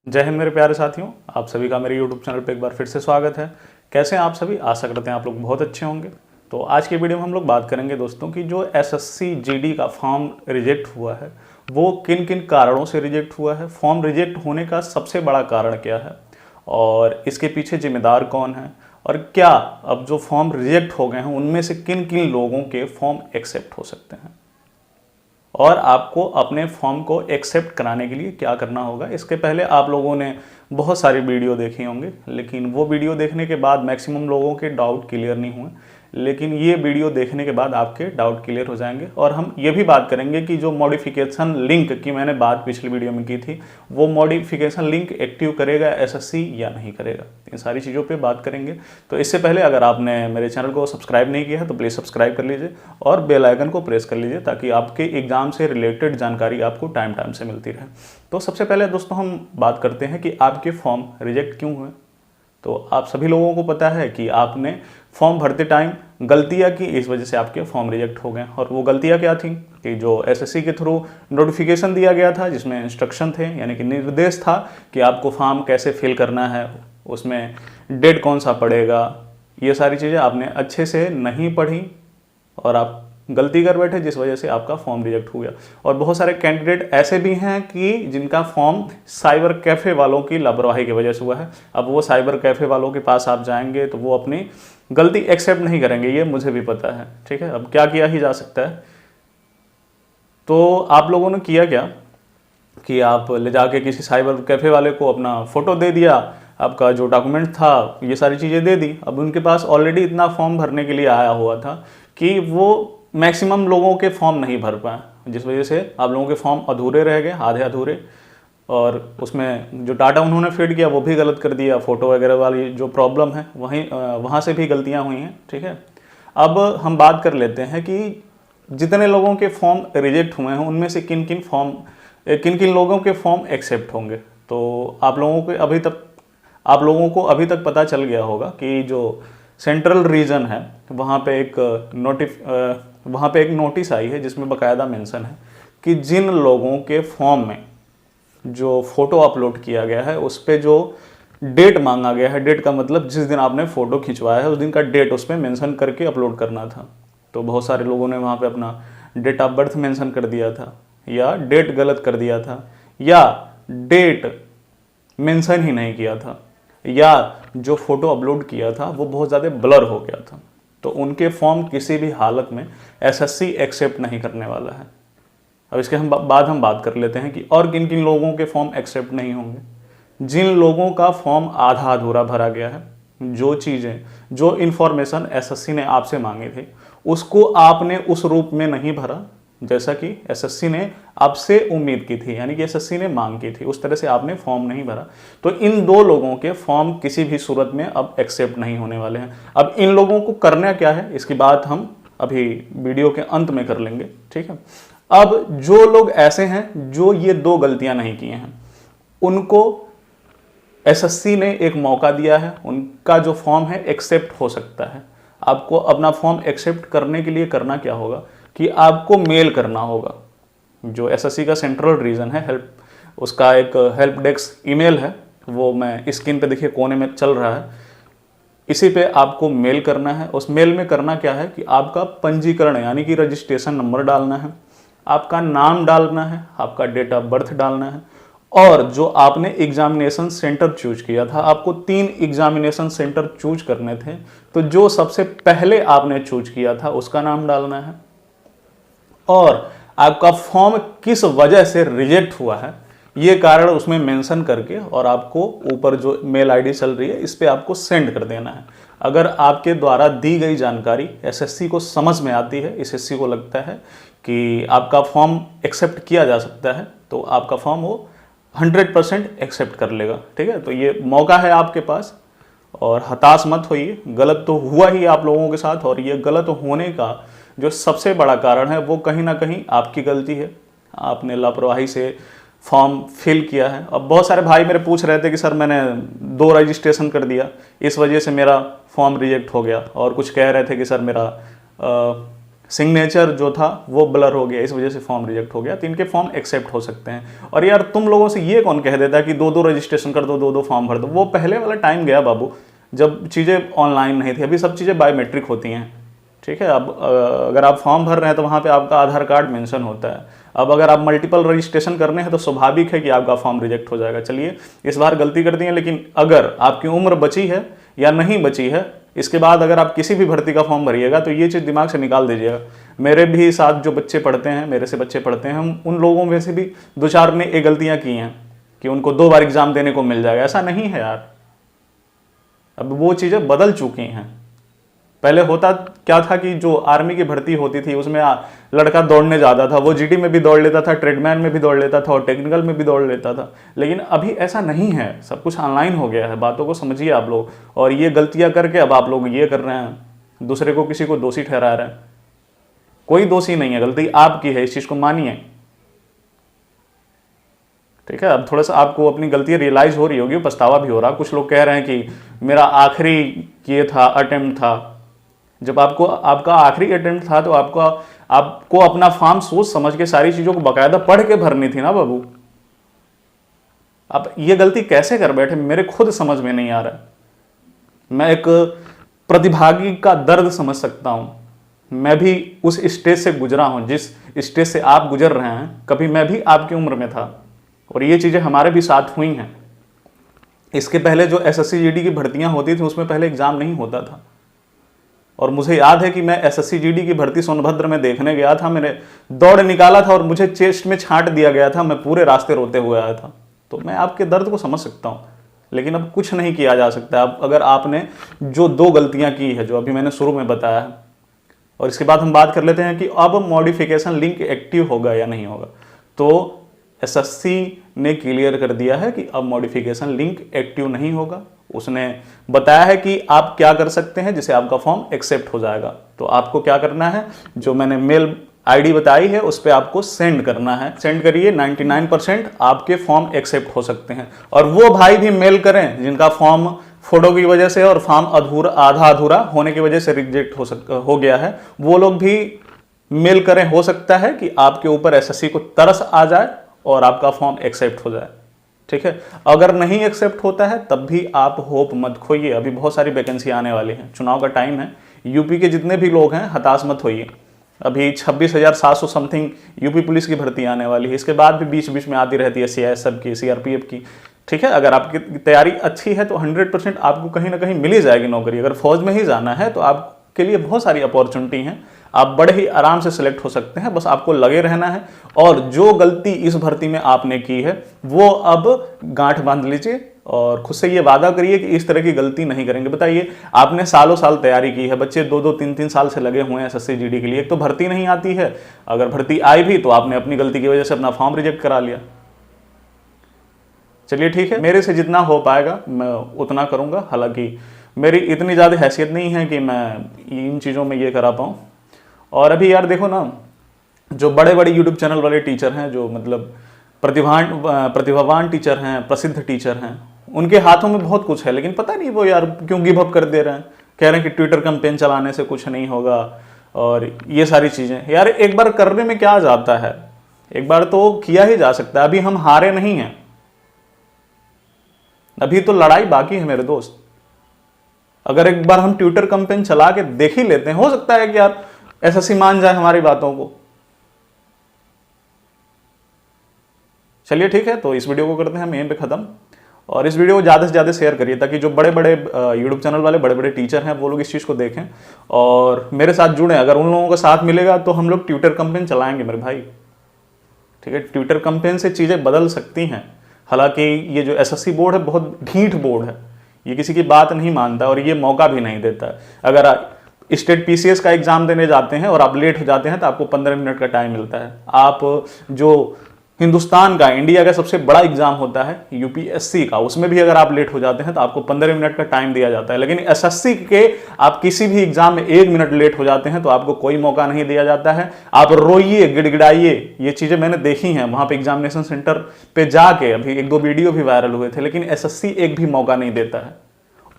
जय हिंद मेरे प्यारे साथियों, आप सभी का मेरे YouTube चैनल पे एक बार फिर से स्वागत है। कैसे हैं आप सभी? आशा करते हैं आप लोग बहुत अच्छे होंगे। तो आज की वीडियो में हम लोग बात करेंगे दोस्तों कि जो एसएससी जीडी का फॉर्म रिजेक्ट हुआ है वो किन किन कारणों से रिजेक्ट हुआ है, फॉर्म रिजेक्ट होने का सबसे बड़ा कारण क्या है और इसके पीछे जिम्मेदार कौन है, और क्या अब जो फॉर्म रिजेक्ट हो गए हैं उनमें से किन किन लोगों के फॉर्म एक्सेप्ट हो सकते हैं और आपको अपने फॉर्म को एक्सेप्ट कराने के लिए क्या करना होगा। इसके पहले आप लोगों ने बहुत सारी वीडियो देखी होंगे, लेकिन वो वीडियो देखने के बाद मैक्सिमम लोगों के डाउट क्लियर नहीं हुए, लेकिन ये वीडियो देखने के बाद आपके डाउट क्लियर हो जाएंगे। और हम ये भी बात करेंगे कि जो मॉडिफिकेशन लिंक की मैंने बात पिछली वीडियो में की थी, वो मॉडिफिकेशन लिंक एक्टिव करेगा एसएससी या नहीं करेगा, इन सारी चीज़ों पे बात करेंगे। तो इससे पहले अगर आपने मेरे चैनल को सब्सक्राइब नहीं किया है तो प्लीज़ सब्सक्राइब कर लीजिए और बेल आइकन को प्रेस कर लीजिए ताकि आपके एग्जाम से रिलेटेड जानकारी आपको टाइम टाइम से मिलती रहे। तो सबसे पहले दोस्तों हम बात करते हैं कि आपके फॉर्म रिजेक्ट क्यों हुए। तो आप सभी लोगों को पता है कि आपने फॉर्म भरते टाइम गलतियां की, इस वजह से आपके फॉर्म रिजेक्ट हो गए। और वो गलतियां क्या थी कि जो एसएससी के थ्रू नोटिफिकेशन दिया गया था जिसमें इंस्ट्रक्शन थे, यानी कि निर्देश था कि आपको फॉर्म कैसे फिल करना है, उसमें डेट कौन सा पड़ेगा, ये सारी चीज़ें आपने अच्छे से नहीं पढ़ी और आप गलती कर बैठे, जिस वजह से आपका फॉर्म रिजेक्ट हो गया। और बहुत सारे कैंडिडेट ऐसे भी हैं कि जिनका फॉर्म साइबर कैफ़े वालों की लापरवाही की वजह से हुआ है। अब वो साइबर कैफ़े वालों के पास आप जाएंगे तो वो अपनी गलती एक्सेप्ट नहीं करेंगे, ये मुझे भी पता है, ठीक है। अब क्या किया ही जा सकता है। तो आप लोगों ने किया क्या कि आप ले जाके किसी साइबर कैफ़े वाले को अपना फ़ोटो दे दिया, आपका जो डॉक्यूमेंट था, ये सारी चीज़ें दे दी। अब उनके पास ऑलरेडी इतना फॉर्म भरने के लिए आया हुआ था कि वो मैक्सिमम लोगों के फॉर्म नहीं भर पाए, जिस वजह से आप लोगों के फॉर्म अधूरे रह गए, आधे अधूरे। और उसमें जो डाटा उन्होंने फीड किया वो भी गलत कर दिया, फ़ोटो वगैरह वाली जो प्रॉब्लम है वहाँ से भी गलतियाँ हुई हैं, ठीक है। अब हम बात कर लेते हैं कि जितने लोगों के फॉर्म रिजेक्ट हुए हैं उनमें से किन किन लोगों के फॉर्म एक्सेप्ट होंगे। तो आप लोगों को अभी तक पता चल गया होगा कि जो सेंट्रल रीजन है वहाँ पे एक नोटिस आई है जिसमें बकायदा मेंशन है कि जिन लोगों के फॉर्म में जो फ़ोटो अपलोड किया गया है उस पर जो डेट मांगा गया है, डेट का मतलब जिस दिन आपने फ़ोटो खिंचवाया है उस दिन का डेट उस पर मेंशन करके अपलोड करना था। तो बहुत सारे लोगों ने वहाँ पे अपना डेट ऑफ बर्थ मेंशन कर दिया था, या डेट गलत कर दिया था, या डेट मेंशन ही नहीं किया था, या जो फ़ोटो अपलोड किया था वो बहुत ज़्यादा ब्लर हो गया था। तो उनके फॉर्म किसी भी हालत में एसएससी एक्सेप्ट नहीं करने वाला है। अब इसके बाद हम बात कर लेते हैं कि और किन किन लोगों के फॉर्म एक्सेप्ट नहीं होंगे। जिन लोगों का फॉर्म आधा अधूरा भरा गया है, जो इन्फॉर्मेशन एसएससी ने आपसे मांगे थे उसको आपने उस रूप में नहीं भरा जैसा कि एसएससी ने आपसे उम्मीद की थी, यानी कि एसएससी ने मांग की थी, उस तरह से आपने फॉर्म नहीं भरा। तो इन दो लोगों के फॉर्म किसी भी सूरत में अब एक्सेप्ट नहीं होने वाले हैं। अब इन लोगों को करना क्या है इसकी बात हम अभी वीडियो के अंत में कर लेंगे, ठीक है। अब जो लोग ऐसे हैं जो ये दो गलतियां नहीं किए हैं उनको एसएससी ने एक मौका दिया है, उनका जो फॉर्म है एक्सेप्ट हो सकता है। आपको अपना फॉर्म एक्सेप्ट करने के लिए करना क्या होगा कि आपको मेल करना होगा। जो एसएससी का सेंट्रल रीजन है उसका एक हेल्प डेस्क ईमेल है, वो मैं स्क्रीन पे देखिए कोने में चल रहा है, इसी पे आपको मेल करना है। उस मेल में करना क्या है कि आपका पंजीकरण यानी कि रजिस्ट्रेशन नंबर डालना है, आपका नाम डालना है, आपका डेट ऑफ बर्थ डालना है, और जो आपने एग्जामिनेशन सेंटर चूज किया था, आपको 3 एग्जामिनेशन सेंटर चूज करने थे, तो जो सबसे पहले आपने चूज किया था उसका नाम डालना है, और आपका फॉर्म किस वजह से रिजेक्ट हुआ है ये कारण उसमें मेंशन करके, और आपको ऊपर जो मेल आईडी चल रही है इस पे आपको सेंड कर देना है। अगर आपके द्वारा दी गई जानकारी एसएससी को समझ में आती है, एसएससी को लगता है कि आपका फॉर्म एक्सेप्ट किया जा सकता है, तो आपका फॉर्म वो 100% एक्सेप्ट कर लेगा, ठीक है। तो ये मौका है आपके पास और हताश मत होइए। गलत तो हुआ ही आप लोगों के साथ, और ये गलत होने का जो सबसे बड़ा कारण है वो कहीं ना कहीं आपकी गलती है, आपने लापरवाही से फॉर्म फिल किया है। अब बहुत सारे भाई मेरे पूछ रहे थे कि सर मैंने 2 रजिस्ट्रेशन कर दिया, इस वजह से मेरा फॉर्म रिजेक्ट हो गया, और कुछ कह रहे थे कि सर मेरा सिग्नेचर जो था वो ब्लर हो गया, इस वजह से फॉर्म रिजेक्ट हो गया, तो इनके फॉर्म एक्सेप्ट हो सकते हैं। और यार तुम लोगों से ये कौन कह देता है कि 2-2 रजिस्ट्रेशन कर दो, 2-2 फॉर्म भर दो। वो पहले वाला टाइम गया बाबू, जब चीज़ें ऑनलाइन नहीं थी। अभी सब चीज़ें बायोमेट्रिक होती हैं, ठीक है। अब अगर आप फॉर्म भर रहे हैं तो वहाँ पे आपका आधार कार्ड मेंशन होता है। अब अगर आप मल्टीपल रजिस्ट्रेशन करने हैं तो स्वाभाविक है कि आपका फॉर्म रिजेक्ट हो जाएगा। चलिए, इस बार गलती कर दी है, लेकिन अगर आपकी उम्र बची है या नहीं बची है, इसके बाद अगर आप किसी भी भर्ती का फॉर्म भरिएगा तो ये चीज़ दिमाग से निकाल दीजिएगा। मेरे भी साथ जो बच्चे पढ़ते हैं, मेरे से बच्चे पढ़ते हैं, हम उन लोगों में से भी 2-4 ने ये गलतियाँ की हैं कि उनको 2 बार एग्जाम देने को मिल जाएगा। ऐसा नहीं है यार, अब वो चीज़ें बदल चुकी हैं। पहले होता क्या था कि जो आर्मी की भर्ती होती थी उसमें लड़का दौड़ने जाता था, वो जीडी में भी दौड़ लेता था, ट्रेडमैन में भी दौड़ लेता था और टेक्निकल में भी दौड़ लेता था। लेकिन अभी ऐसा नहीं है, सब कुछ ऑनलाइन हो गया है। बातों को समझिए आप लोग। और ये गलतियां करके अब आप लोग ये कर रहे हैं, दूसरे को किसी को दोषी ठहरा रहे हैं। कोई दोषी नहीं है, गलती आपकी है, इस चीज़ को मानिए, ठीक है। अब थोड़ा सा आपको अपनी गलती रियलाइज हो रही होगी, पछतावा भी हो रहा। कुछ लोग कह रहे हैं कि मेरा आखिरी ये था, अटेम्प्ट था। जब आपका आखिरी अटेम्प्ट था तो आपको अपना फॉर्म सोच समझ के सारी चीज़ों को बाकायदा पढ़ के भरनी थी ना बाबू। अब ये गलती कैसे कर बैठे, मेरे खुद समझ में नहीं आ रहा है। मैं एक प्रतिभागी का दर्द समझ सकता हूं। मैं भी उस स्टेज से गुजरा हूं जिस स्टेज से आप गुजर रहे हैं। कभी मैं भी आपकी उम्र में था और ये चीज़ें हमारे भी साथ हुई हैं। इसके पहले जो एसएससी जीडी की भर्तियां होती थी उसमें पहले एग्जाम नहीं होता था। और मुझे याद है कि मैं एसएससी जीडी की भर्ती सोनभद्र में देखने गया था। मैंने दौड़ निकाला था और मुझे चेस्ट में छांट दिया गया था। मैं पूरे रास्ते रोते हुए आया था। तो मैं आपके दर्द को समझ सकता हूँ, लेकिन अब कुछ नहीं किया जा सकता। अब अगर आपने जो 2 गलतियां की है, जो अभी मैंने शुरू में बताया है, और इसके बाद हम बात कर लेते हैं कि अब मॉडिफिकेशन लिंक एक्टिव होगा या नहीं होगा। तो एसएससी ने क्लियर कर दिया है कि अब मॉडिफिकेशन लिंक एक्टिव नहीं होगा। उसने बताया है कि आप क्या कर सकते हैं जिससे आपका फॉर्म एक्सेप्ट हो जाएगा। तो आपको क्या करना है, जो मैंने मेल आईडी बताई है उस पर आपको सेंड करना है। सेंड करिए, 99% आपके फॉर्म एक्सेप्ट हो सकते हैं। और वो भाई भी मेल करें जिनका फॉर्म फोटो की वजह से और फॉर्म आधा अधूरा होने की वजह से रिजेक्ट हो गया है, वो लोग भी मेल करें। हो सकता है कि आपके ऊपर एसएससी को तरस आ जाए और आपका फॉर्म एक्सेप्ट हो जाए, ठीक है। अगर नहीं एक्सेप्ट होता है तब भी आप होप मत खोइए। अभी बहुत सारी वैकेंसी आने वाली हैं, चुनाव का टाइम है। यूपी के जितने भी लोग हैं हताश मत होइए। अभी 26,700 समथिंग यूपी पुलिस की भर्ती आने वाली है। इसके बाद भी बीच बीच में आती रहती है सीआईएसएफ की, सीआरपीएफ की, ठीक है। अगर आपकी तैयारी अच्छी है तो 100% आपको कहीं ना कहीं मिल ही जाएगी नौकरी। अगर फौज में ही जाना है तो आपके लिए बहुत सारी अपॉर्चुनिटी हैं, आप बड़े ही आराम से सिलेक्ट हो सकते हैं। बस आपको लगे रहना है। और जो गलती इस भर्ती में आपने की है वो अब गांठ बांध लीजिए और खुद से ये वादा करिए कि इस तरह की गलती नहीं करेंगे। बताइए, आपने सालों साल तैयारी की है, बच्चे 2-2, 3-3 साल से लगे हुए हैं एसएससी जीडी के लिए। एक तो भर्ती नहीं आती है, अगर भर्ती आई भी तो आपने अपनी गलती की वजह से अपना फॉर्म रिजेक्ट करा लिया। चलिए ठीक है, मेरे से जितना हो पाएगा मैं उतना करूंगा। हालांकि मेरी इतनी ज़्यादा हैसियत नहीं है कि मैं इन चीज़ों में ये करा पाऊँ। और अभी यार देखो ना, जो बड़े बड़े यूट्यूब चैनल वाले टीचर हैं, जो मतलब प्रतिभावान टीचर हैं, प्रसिद्ध टीचर हैं, उनके हाथों में बहुत कुछ है, लेकिन पता नहीं वो यार क्यों गिव अप कर दे रहे हैं। कह रहे हैं कि ट्विटर कैंपेन चलाने से कुछ नहीं होगा और ये सारी चीज़ें। यार एक बार करने में क्या जाता है, एक बार तो किया ही जा सकता है। अभी हम हारे नहीं हैं, अभी तो लड़ाई बाकी है मेरे दोस्त। अगर एक बार हम ट्विटर कैंपेन चला के देख ही लेते हैं, हो सकता है कि यार एसएससी मान जाए हमारी बातों को। चलिए ठीक है, तो इस वीडियो को करते हैं हम यहीं पे ख़त्म। और इस वीडियो को ज़्यादा से ज़्यादा शेयर करिए ताकि जो बड़े बड़े यूट्यूब चैनल वाले बड़े बड़े टीचर हैं वो लोग इस चीज़ को देखें और मेरे साथ जुड़ें। अगर उन लोगों का साथ मिलेगा तो हम लोग ट्विटर कैंपेन चलाएंगे मेरे भाई, ठीक है। ट्विटर कैंपेन से चीज़ें बदल सकती हैं। हालांकि ये जो एसएससी बोर्ड है बहुत ढीठ बोर्ड है, ये किसी की बात नहीं मानता और ये मौका भी नहीं देता। अगर स्टेट पीसीएस का एग्जाम देने जाते हैं और आप लेट हो जाते हैं तो आपको 15 मिनट का टाइम मिलता है। आप जो हिंदुस्तान का, इंडिया का सबसे बड़ा एग्जाम होता है यूपीएससी का, उसमें भी अगर आप लेट हो जाते हैं तो आपको 15 मिनट का टाइम दिया जाता है। लेकिन एसएससी के आप किसी भी एग्जाम में 1 मिनट लेट हो जाते हैं तो आपको कोई मौका नहीं दिया जाता है। आप रोइए, गिड़गिड़ाइए, ये चीज़ें मैंने देखी हैं वहाँ पे एग्जामिनेशन सेंटर पे जाके। अभी 1-2 वीडियो भी वायरल हुए थे, लेकिन एसएससी एक भी मौका नहीं देता है।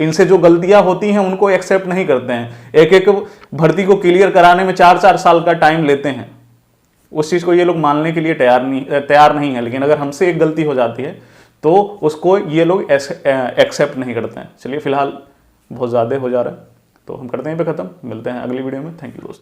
इनसे जो गलतियां होती हैं उनको एक्सेप्ट नहीं करते हैं, एक एक भर्ती को क्लियर कराने में 4-4 साल का टाइम लेते हैं। उस चीज़ को ये लोग मानने के लिए तैयार नहीं है। लेकिन अगर हमसे एक गलती हो जाती है तो उसको ये लोग एक्सेप्ट नहीं करते हैं। चलिए फिलहाल बहुत ज़्यादा हो जा रहा है तो हम करते हैं पे ख़त्म, मिलते हैं अगली वीडियो में। थैंक यू दोस्तों।